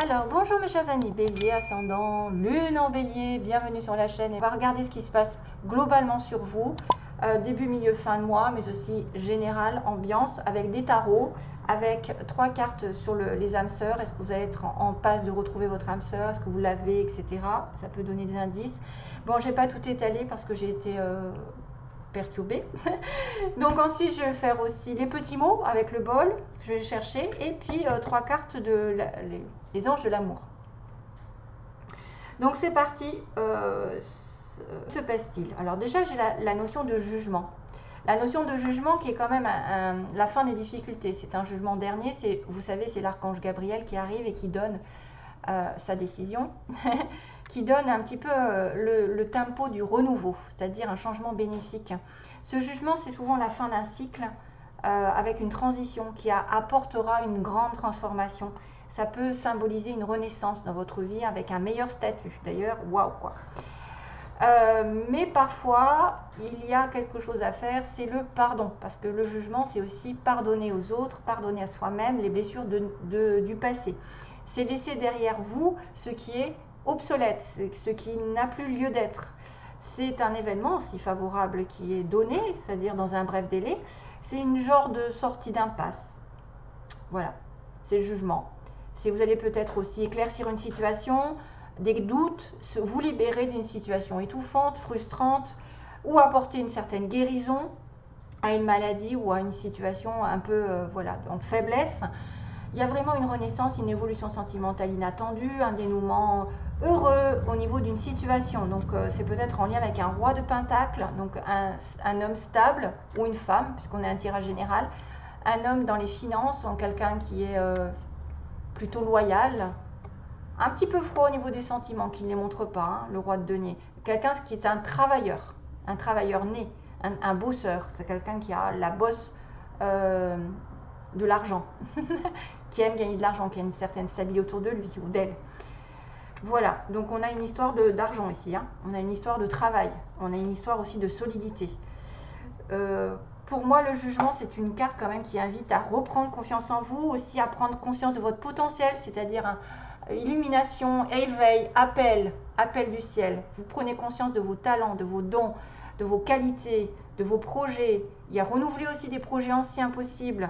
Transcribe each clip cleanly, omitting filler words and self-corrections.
Alors, bonjour mes chers amis, Bélier, ascendant, Lune en Bélier, bienvenue sur la chaîne. Et on va regarder ce qui se passe globalement sur vous, début, milieu, fin de mois, mais aussi général, ambiance, avec des tarots, avec 3 cartes sur les âmes sœurs. Est-ce que vous allez être en passe de retrouver votre âme sœur? Est-ce que vous l'avez, etc. Ça peut donner des indices. Bon, je n'ai pas tout étalé parce que j'ai été perturbée. Donc ensuite, je vais faire aussi les petits mots avec le bol, je vais le chercher, et puis 3 cartes de les anges de l'amour. Donc c'est parti. Se passe-t-il? Alors déjà, j'ai la notion de jugement. La notion de jugement qui est quand même la fin des difficultés. C'est un jugement dernier. Vous savez, c'est l'archange Gabriel qui arrive et qui donne sa décision, qui donne un petit peu le tempo du renouveau, c'est-à-dire un changement bénéfique. Ce jugement, c'est souvent la fin d'un cycle avec une transition qui apportera une grande transformation. Ça peut symboliser une renaissance dans votre vie avec un meilleur statut. D'ailleurs, waouh quoi. Mais parfois, il y a quelque chose à faire, c'est le pardon. Parce que le jugement, c'est aussi pardonner aux autres, pardonner à soi-même les blessures du passé. C'est laisser derrière vous ce qui est obsolète, ce qui n'a plus lieu d'être. C'est un événement aussi favorable qui est donné, c'est-à-dire dans un bref délai. C'est une genre de sortie d'impasse. Voilà, c'est le jugement. Si vous allez peut-être aussi éclaircir une situation, des doutes, vous libérer d'une situation étouffante, frustrante, ou apporter une certaine guérison à une maladie ou à une situation un peu voilà, en faiblesse. Il y a vraiment une renaissance, une évolution sentimentale inattendue, un dénouement heureux au niveau d'une situation. Donc c'est peut-être en lien avec un roi de pentacle, donc un homme stable ou une femme, puisqu'on a un tirage général, un homme dans les finances, ou quelqu'un qui est plutôt loyal, un petit peu froid au niveau des sentiments, qui ne les montre pas, hein, le roi de denier. Quelqu'un qui est un travailleur né, un bosseur, c'est quelqu'un qui a la bosse de l'argent, qui aime gagner de l'argent, qui a une certaine stabilité autour de lui ou d'elle. Voilà, donc on a une histoire d'argent ici, hein. On a une histoire de travail, on a une histoire aussi de solidité. Pour moi, le jugement, c'est une carte quand même qui invite à reprendre confiance en vous, aussi à prendre conscience de votre potentiel, c'est-à-dire illumination, éveil, appel du ciel. Vous prenez conscience de vos talents, de vos dons, de vos qualités, de vos projets. Il y a renouveler aussi des projets anciens possibles.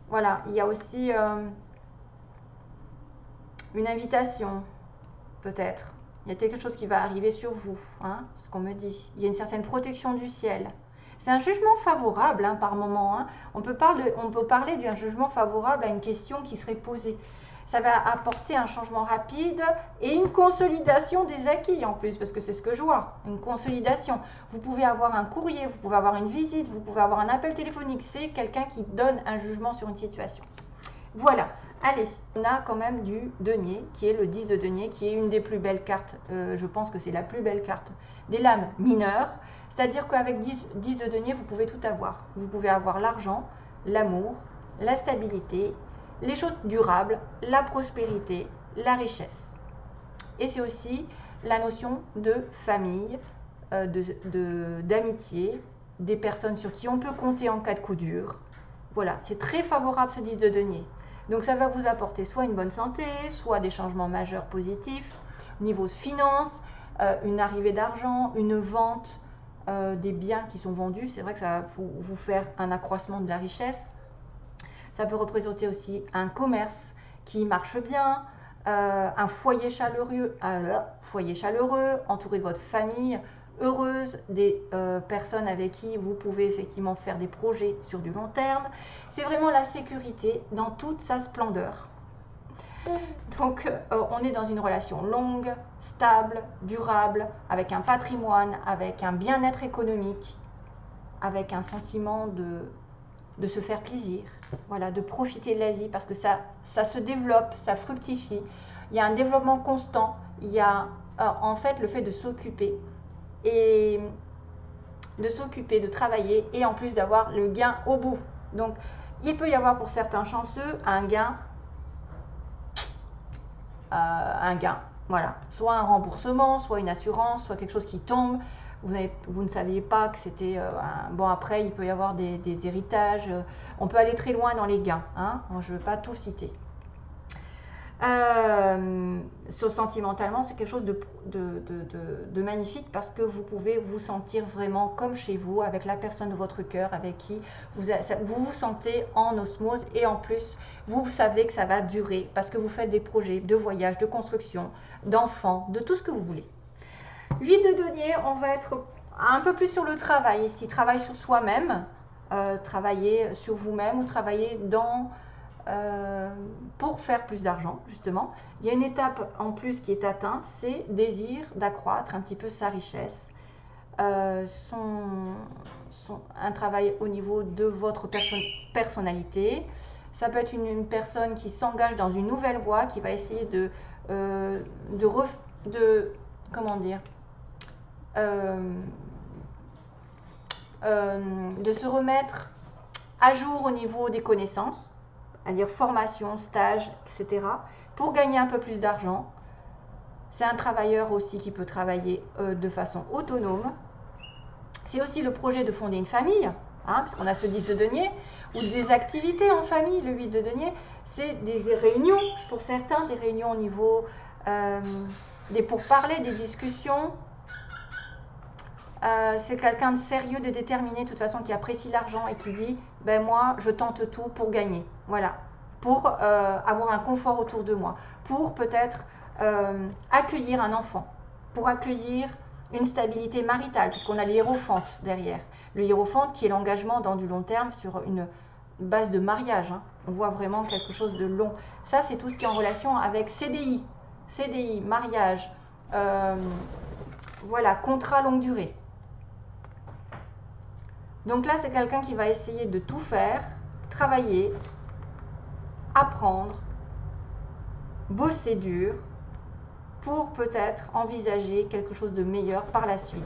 Voilà, il y a aussi une invitation, peut-être. Il y a quelque chose qui va arriver sur vous, hein, ce qu'on me dit. Il y a une certaine protection du ciel. C'est un jugement favorable hein, par moment. Hein. On peut parler d'un jugement favorable à une question qui serait posée. Ça va apporter un changement rapide et une consolidation des acquis en plus, parce que c'est ce que je vois, une consolidation. Vous pouvez avoir un courrier, vous pouvez avoir une visite, vous pouvez avoir un appel téléphonique. C'est quelqu'un qui donne un jugement sur une situation. Voilà, allez, on a quand même du denier, qui est le 10 de denier, qui est une des plus belles cartes, je pense que c'est la plus belle carte des lames mineures. C'est-à-dire qu'avec 10 de denier, vous pouvez tout avoir. Vous pouvez avoir l'argent, l'amour, la stabilité, les choses durables, la prospérité, la richesse. Et c'est aussi la notion de famille, d'amitié, des personnes sur qui on peut compter en cas de coup dur. Voilà, c'est très favorable ce 10 de denier. Donc ça va vous apporter soit une bonne santé, soit des changements majeurs positifs, niveau finance, une arrivée d'argent, une vente, des biens qui sont vendus. C'est vrai que ça va vous faire un accroissement de la richesse. Ça peut représenter aussi un commerce qui marche bien, un foyer chaleureux, entouré de votre famille heureuse, des personnes avec qui vous pouvez effectivement faire des projets sur du long terme. C'est vraiment la sécurité dans toute sa splendeur. Donc on est dans une relation longue, stable, durable, avec un patrimoine, avec un bien-être économique, avec un sentiment de se faire plaisir, voilà, de profiter de la vie, parce que ça se développe, ça fructifie. Il y a un développement constant, il y a en fait le fait de s'occuper et de travailler, et en plus d'avoir le gain au bout. Donc il peut y avoir pour certains chanceux un gain, voilà, soit un remboursement, soit une assurance, soit quelque chose qui tombe. Vous ne saviez pas que c'était bon. Après, il peut y avoir des héritages. On peut aller très loin dans les gains. Hein. Je ne veux pas tout citer. Sentimentalement, c'est quelque chose de magnifique parce que vous pouvez vous sentir vraiment comme chez vous, avec la personne de votre cœur, avec qui vous vous sentez en osmose, et en plus, vous savez que ça va durer parce que vous faites des projets de voyage, de construction, d'enfants, de tout ce que vous voulez. 8 de denier, on va être un peu plus sur le travail ici, travail sur soi-même, travailler sur vous-même ou travailler pour faire plus d'argent, justement. Il y a une étape en plus qui est atteinte, c'est désir d'accroître un petit peu sa richesse, un travail au niveau de votre personnalité. Ça peut être une personne qui s'engage dans une nouvelle voie, qui va essayer de comment dire, de se remettre à jour au niveau des connaissances, c'est-à-dire formation, stage, etc., pour gagner un peu plus d'argent. C'est un travailleur aussi qui peut travailler de façon autonome. C'est aussi le projet de fonder une famille, hein, puisqu'on a ce 10 de denier, ou des activités en famille. Le 8 de denier, c'est des réunions, pour certains, des réunions au niveau des pourparlers, des discussions. C'est quelqu'un de sérieux, de déterminé, de toute façon, qui apprécie l'argent et qui dit ben moi je tente tout pour gagner, voilà, pour avoir un confort autour de moi, pour peut-être accueillir un enfant, pour accueillir une stabilité maritale, puisqu'on a le hiérophante derrière, le hiérophante qui est l'engagement dans du long terme sur une base de mariage, hein. On voit vraiment quelque chose de long. Ça, c'est tout ce qui est en relation avec CDI, mariage, voilà, contrat longue durée. Donc là, c'est quelqu'un qui va essayer de tout faire, travailler, apprendre, bosser dur, pour peut-être envisager quelque chose de meilleur par la suite,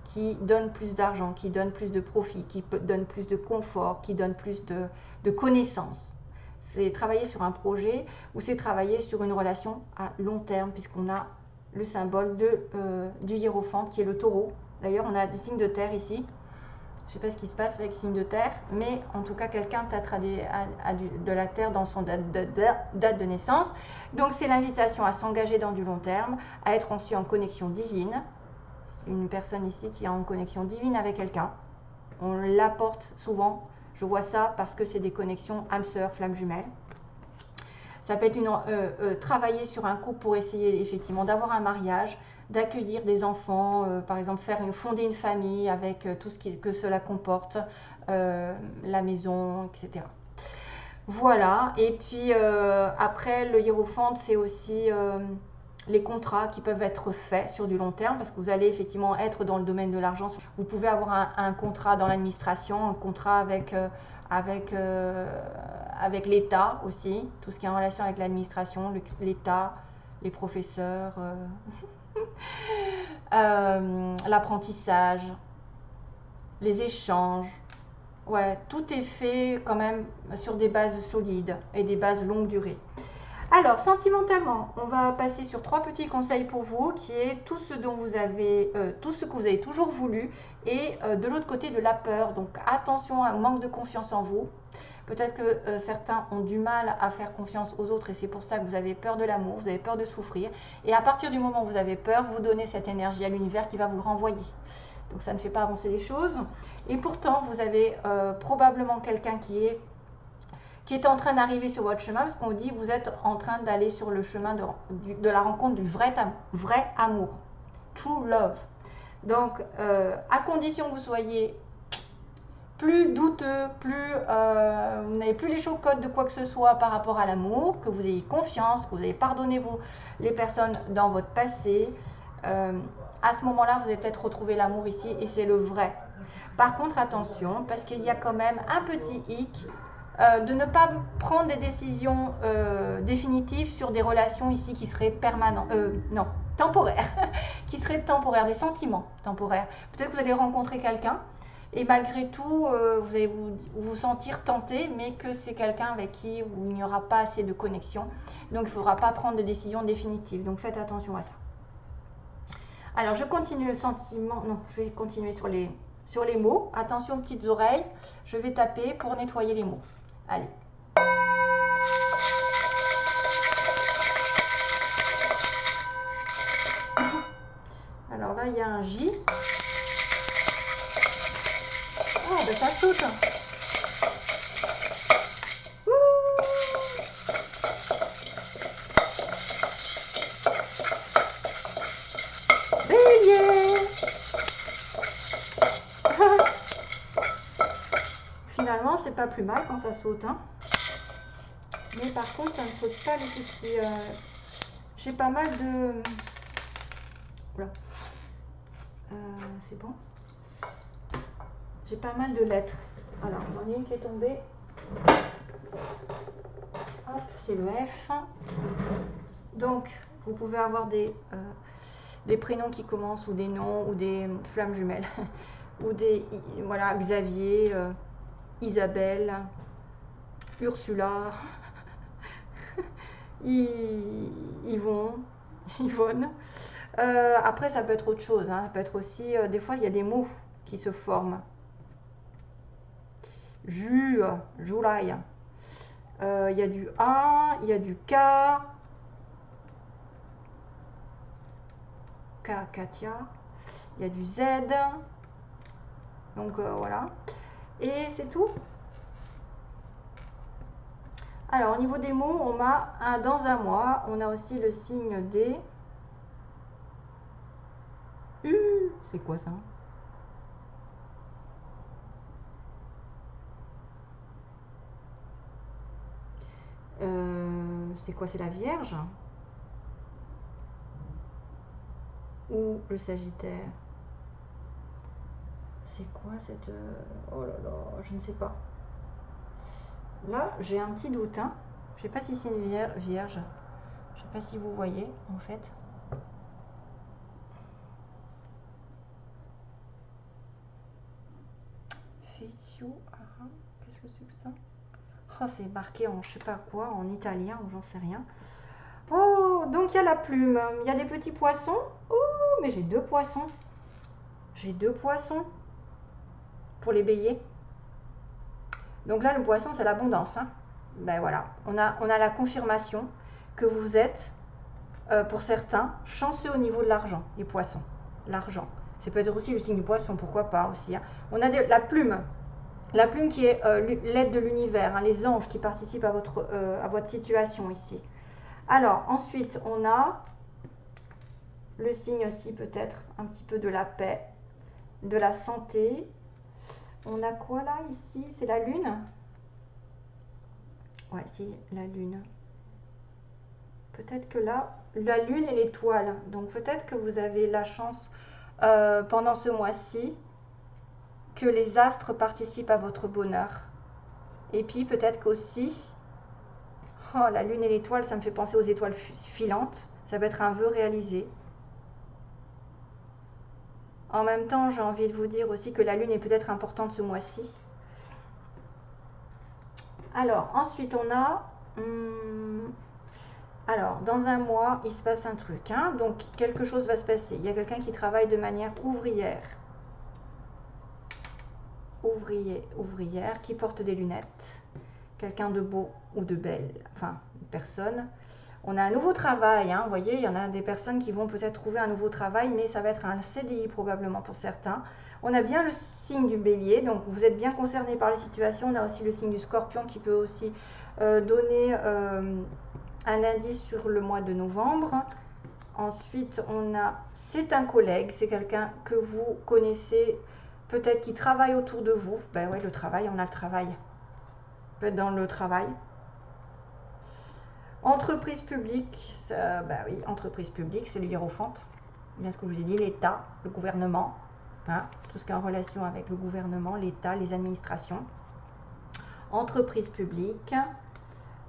qui donne plus d'argent, qui donne plus de profit, qui donne plus de confort, qui donne plus de connaissances. C'est travailler sur un projet ou c'est travailler sur une relation à long terme, puisqu'on a le symbole du hiérophante qui est le taureau. D'ailleurs, on a du signe de terre ici. Je ne sais pas ce qui se passe avec signe de terre, mais en tout cas, quelqu'un peut-être a de la terre dans son date de naissance. Donc, c'est l'invitation à s'engager dans du long terme, à être aussi en connexion divine. Une personne ici qui est en connexion divine avec quelqu'un. On l'apporte souvent. Je vois ça parce que c'est des connexions âme sœur, flamme jumelle. Ça peut être travailler sur un couple pour essayer effectivement d'avoir un mariage, d'accueillir des enfants, par exemple fonder une famille avec tout ce que cela comporte, la maison, etc. Voilà, et puis après le hiérophante, c'est aussi les contrats qui peuvent être faits sur du long terme, parce que vous allez effectivement être dans le domaine de l'argent. Vous pouvez avoir un contrat dans l'administration, un contrat avec l'État aussi, tout ce qui est en relation avec l'administration, l'État, les professeurs, l'apprentissage, les échanges. Ouais, tout est fait quand même sur des bases solides et des bases longue durée. Alors, sentimentalement, on va passer sur 3 petits conseils pour vous, qui est tout ce dont vous avez, tout ce que vous avez toujours voulu, et de l'autre côté de la peur. Donc, attention au manque de confiance en vous. Peut-être que certains ont du mal à faire confiance aux autres, et c'est pour ça que vous avez peur de l'amour, vous avez peur de souffrir. Et à partir du moment où vous avez peur, vous donnez cette énergie à l'univers qui va vous le renvoyer. Donc, ça ne fait pas avancer les choses. Et pourtant, vous avez probablement quelqu'un qui est en train d'arriver sur votre chemin, parce qu'on dit vous êtes en train d'aller sur le chemin de la rencontre du vrai amour, true love. Donc, à condition que vous soyez plus douteux, vous n'avez plus les chocottes de quoi que ce soit par rapport à l'amour, que vous ayez confiance, que vous avez pardonné les personnes dans votre passé, à ce moment-là, vous allez peut-être retrouver l'amour ici, et c'est le vrai. Par contre, attention, parce qu'il y a quand même un petit hic, de ne pas prendre des décisions définitives sur des relations ici qui seraient temporaires, qui seraient temporaires, des sentiments temporaires. Peut-être que vous allez rencontrer quelqu'un et malgré tout, vous allez vous sentir tenté, mais que c'est quelqu'un avec qui il n'y aura pas assez de connexion. Donc, il ne faudra pas prendre de décision définitive. Donc, faites attention à ça. Alors, je continue le sentiment. Non, je vais continuer sur les mots. Attention aux petites oreilles. Je vais taper pour nettoyer les mots. Allez. un J. Oh, ben ça saute. Bélier. Finalement, c'est pas plus mal quand ça saute, hein. Mais par contre, ça ne saute pas les petits. J'ai pas mal de. Voilà. C'est bon. J'ai pas mal de lettres. Alors, il y en a une qui est tombée. Hop, c'est le F. Donc, vous pouvez avoir des prénoms qui commencent, ou des noms, ou des flammes jumelles, ou des, voilà, Xavier, Isabelle, Ursula, Yvonne. Après, ça peut être autre chose, hein. Ça peut être aussi, des fois, il y a des mots qui se forment. July. Il y a du A, il y a du K. Katia. Il y a du Z. Donc voilà. Et c'est tout. Alors, au niveau des mots, on a dans un mois, on a aussi le signe D. C'est quoi ça? C'est quoi? C'est la Vierge? Ou le Sagittaire? C'est quoi cette... Oh là là, je ne sais pas. Là, j'ai un petit doute, hein. Je sais pas si c'est une vierge. Je sais pas si vous voyez, en fait. Fizio, qu'est-ce que c'est que ça? Oh, c'est marqué en je sais pas quoi, en italien ou j'en sais rien. Oh, donc il y a la plume. Il y a des petits poissons. Oh, mais j'ai deux poissons. J'ai deux poissons pour les béliers. Donc là, le poisson, c'est l'abondance, hein. Ben voilà, on a la confirmation que vous êtes, pour certains, chanceux au niveau de l'argent, les poissons. L'argent. C'est peut-être aussi le signe du poisson, pourquoi pas aussi, hein. On a la plume. La plume qui est l'aide de l'univers, hein, les anges qui participent à votre situation ici. Alors, ensuite, on a le signe aussi peut-être un petit peu de la paix, de la santé. On a quoi là, ici? C'est la lune? Ouais, c'est la lune. Peut-être que là, la lune et l'étoile. Donc peut-être que vous avez la chance pendant ce mois-ci que les astres participent à votre bonheur. Et puis peut-être qu'aussi, oh, la lune et l'étoile, ça me fait penser aux étoiles filantes. Ça peut être un vœu réalisé. En même temps, j'ai envie de vous dire aussi que la lune est peut-être importante ce mois-ci. Alors, ensuite, on a... alors, dans un mois, il se passe un truc, hein, donc quelque chose va se passer. Il y a quelqu'un qui travaille de manière ouvrière. Ouvrière, qui porte des lunettes. Quelqu'un de beau ou de belle, enfin, une personne. On a un nouveau travail, hein, vous voyez, il y en a des personnes qui vont peut-être trouver un nouveau travail, mais ça va être un CDI probablement pour certains. On a bien le signe du bélier, donc vous êtes bien concerné par les situations. On a aussi le signe du scorpion qui peut aussi donner un indice sur le mois de novembre. Ensuite, on a, c'est un collègue, c'est quelqu'un que vous connaissez, peut-être qui travaille autour de vous. Ben ouais, le travail, on a le travail. Peut être dans le travail. Entreprise publique, bah oui, entreprise publique, c'est le hiérophante. Bien ce que je vous ai dit, l'État, le gouvernement, hein, tout ce qui est en relation avec le gouvernement, l'État, les administrations. Entreprise publique.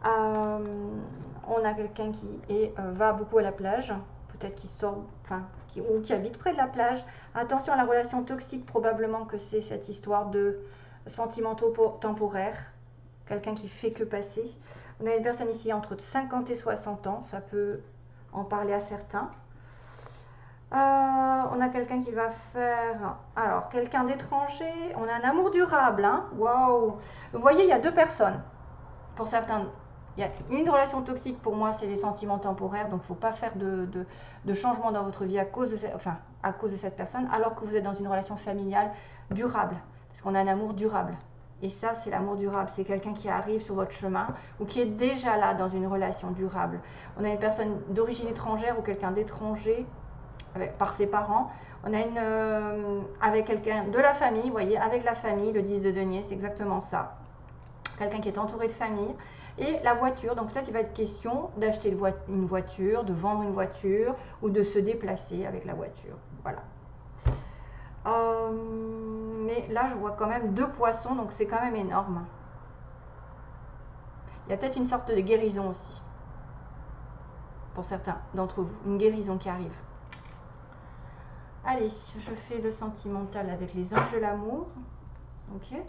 On a quelqu'un qui va beaucoup à la plage, peut-être qui sort, enfin, ou qui habite près de la plage. Attention à la relation toxique, probablement que c'est cette histoire de sentimentaux temporaires. Quelqu'un qui fait que passer. On a une personne ici entre 50 et 60 ans, ça peut en parler à certains. On a quelqu'un qui va faire... Alors, quelqu'un d'étranger, on a un amour durable, hein. Waouh! Vous voyez, il y a deux personnes. Pour certains, Il y a une relation toxique pour moi, c'est les sentiments temporaires, donc il ne faut pas faire de changement dans votre vie à cause de cette personne, alors que vous êtes dans une relation familiale durable, parce qu'on a un amour durable. Et ça, c'est l'amour durable, c'est quelqu'un qui arrive sur votre chemin ou qui est déjà là dans une relation durable. On a une personne d'origine étrangère ou quelqu'un d'étranger par ses parents. On a avec quelqu'un de la famille, vous voyez, avec la famille, le 10 de denier, c'est exactement ça. Quelqu'un qui est entouré de famille. Et la voiture, donc peut-être il va être question d'acheter une voiture, de vendre une voiture ou de se déplacer avec la voiture. Voilà. Mais là, je vois quand même 2 poissons, donc c'est quand même énorme. Il y a peut-être une sorte de guérison aussi, pour certains d'entre vous, une guérison qui arrive. Allez, je fais le sentimental avec les anges de l'amour. Ok.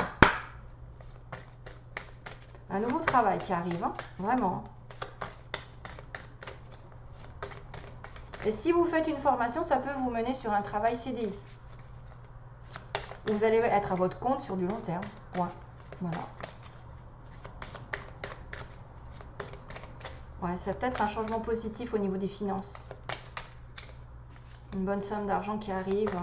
Un nouveau travail qui arrive, hein, vraiment. Et si vous faites une formation, ça peut vous mener sur un travail CDI. Vous allez être à votre compte sur du long terme. Ouais. Voilà. Ouais, c'est peut-être un changement positif au niveau des finances. Une bonne somme d'argent qui arrive,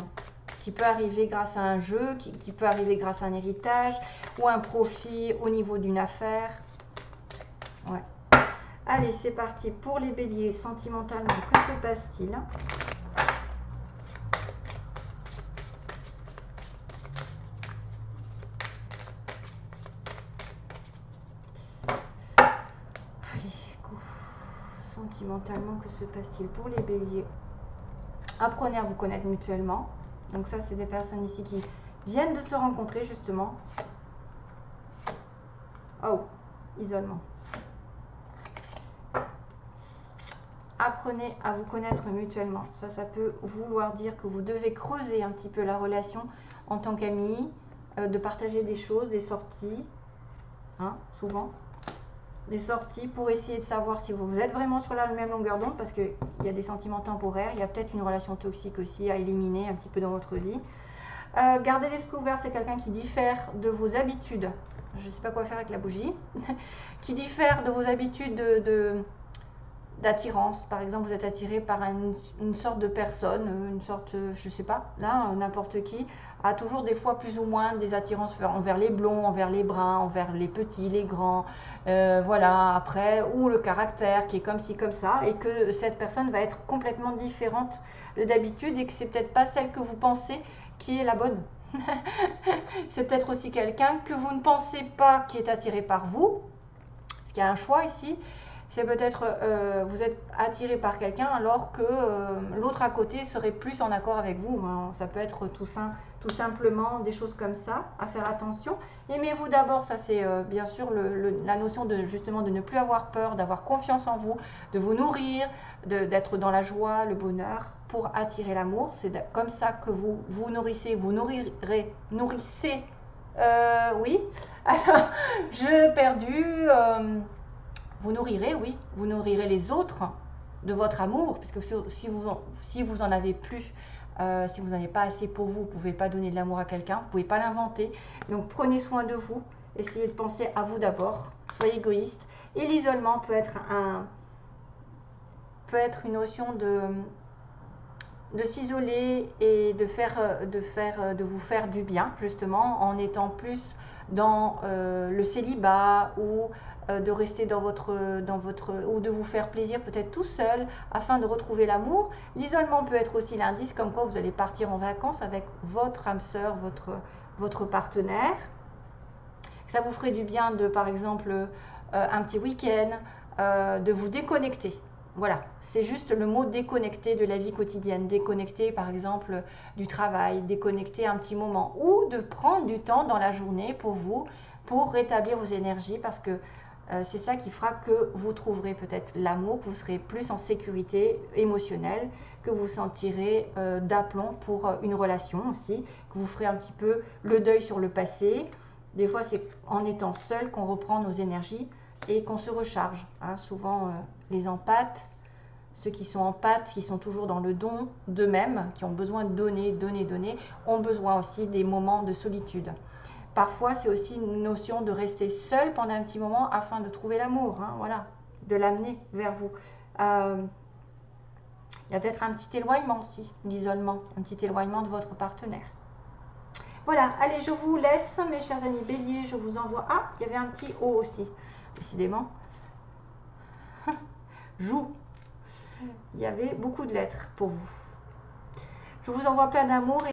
qui peut arriver grâce à un jeu, qui peut arriver grâce à un héritage ou un profit au niveau d'une affaire. Ouais. Allez, c'est parti pour les béliers. Sentimentalement, que se passe-t-il? Sentimentalement, que se passe-t-il pour les béliers? Apprenez à vous connaître mutuellement. Donc ça, c'est des personnes ici qui viennent de se rencontrer, justement. Oh, isolement. Apprenez à vous connaître mutuellement. Ça peut vouloir dire que vous devez creuser un petit peu la relation en tant qu'amis, de partager des choses, des sorties, hein, souvent. Des sorties pour essayer de savoir si vous êtes vraiment sur la même longueur d'onde, parce qu'il y a des sentiments temporaires, il y a peut-être une relation toxique aussi à éliminer un petit peu dans votre vie. Gardez l'esprit ouvert, c'est quelqu'un qui diffère de vos habitudes, je ne sais pas quoi faire avec la bougie, qui diffère de vos habitudes d'attirance. Par exemple, vous êtes attiré par une sorte de personne, une sorte, je ne sais pas, là, n'importe qui, a toujours des fois plus ou moins des attirances envers les blonds, envers les bruns, envers les petits, les grands, voilà, après, ou le caractère qui est comme ci, comme ça, et que cette personne va être complètement différente d'habitude et que c'est peut-être pas celle que vous pensez qui est la bonne. C'est peut-être aussi quelqu'un que vous ne pensez pas qui est attiré par vous, parce qu'il y a un choix ici. C'est peut-être vous êtes attiré par quelqu'un alors que l'autre à côté serait plus en accord avec vous, hein. Ça peut être tout simplement des choses comme ça, à faire attention. Aimez-vous d'abord, ça c'est bien sûr la notion de justement de ne plus avoir peur, d'avoir confiance en vous, de vous nourrir, d'être dans la joie, le bonheur pour attirer l'amour. C'est comme ça que vous vous nourrissez, vous nourrissez. Oui, alors je perdu. Vous nourrirez, oui, vous nourrirez les autres de votre amour, puisque si vous en avez plus, si vous n'en avez pas assez pour vous ne pouvez pas donner de l'amour à quelqu'un, vous ne pouvez pas l'inventer. Donc prenez soin de vous, essayez de penser à vous d'abord, soyez égoïste. Et l'isolement peut être une notion de s'isoler et de vous faire du bien, justement, en étant plus dans le célibat ou de rester ou de vous faire plaisir peut-être tout seul afin de retrouver l'amour. L'isolement peut être aussi l'indice comme quoi vous allez partir en vacances avec votre âme sœur, votre partenaire. Ça vous ferait du bien de, par exemple, un petit week-end, de vous déconnecter. Voilà, c'est juste le mot déconnecter de la vie quotidienne, déconnecter par exemple du travail, déconnecter un petit moment ou de prendre du temps dans la journée pour vous, pour rétablir vos énergies parce que c'est ça qui fera que vous trouverez peut-être l'amour, que vous serez plus en sécurité émotionnelle, que vous sentirez d'aplomb pour une relation aussi, que vous ferez un petit peu le deuil sur le passé. Des fois, c'est en étant seul qu'on reprend nos énergies et qu'on se recharge. Hein. Souvent, les empathes, ceux qui sont empathes, qui sont toujours dans le don d'eux-mêmes, qui ont besoin de donner, ont besoin aussi des moments de solitude. parfois, c'est aussi une notion de rester seul pendant un petit moment afin de trouver l'amour, hein, voilà, de l'amener vers vous. Il y a peut-être un petit éloignement aussi, l'isolement, un petit éloignement de votre partenaire. Voilà, allez, je vous laisse, mes chers amis béliers, je vous envoie... Ah, il y avait un petit O aussi, décidément. Joue. Il y avait beaucoup de lettres pour vous. Je vous envoie plein d'amour.